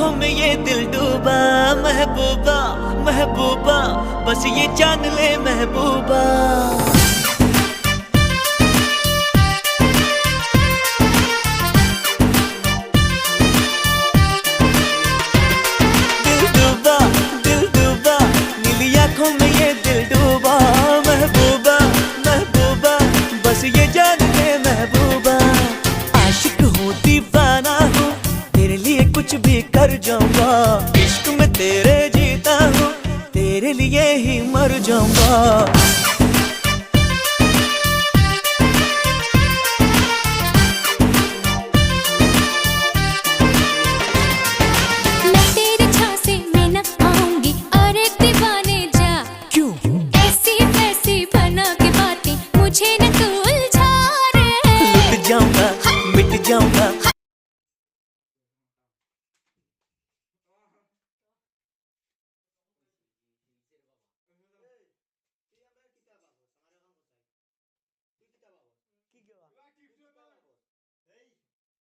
आंखों में ये दिल डूबा, महबूबा महबूबा बस ये जान ले महबूबा। दिल डूबा नीली आंखों में ये दिल डूबा, महबूबा महबूबा बस ये जान ले महबूबा। आशिक हूँ दीवाना हूँ, तेरे लिए कुछ भी कर जाऊंगा। इश्क में तेरे जीता हूँ, तेरे लिए ही मर जाऊंगा।